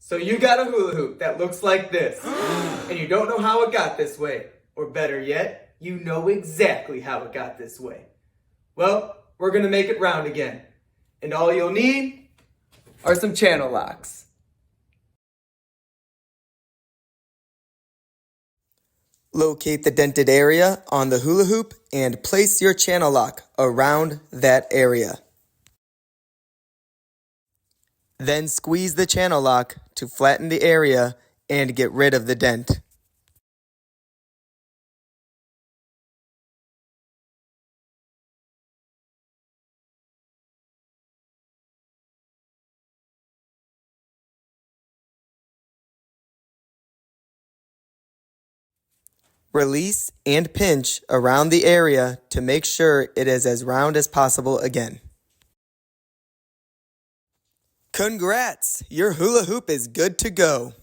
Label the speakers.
Speaker 1: So you got a hula hoop that looks like this, and you don't know how it got this way. Or better yet, you know exactly how it got this way. Well, we're gonna make it round again. And all you'll need are some channel locks. Locate the dented area on the hula hoop and place your channel lock around that area. Then squeeze the channel lock to flatten the area and get rid of the dent. Release and pinch around the area to make sure it is as round as possible again. Congrats! Your hula hoop is good to go.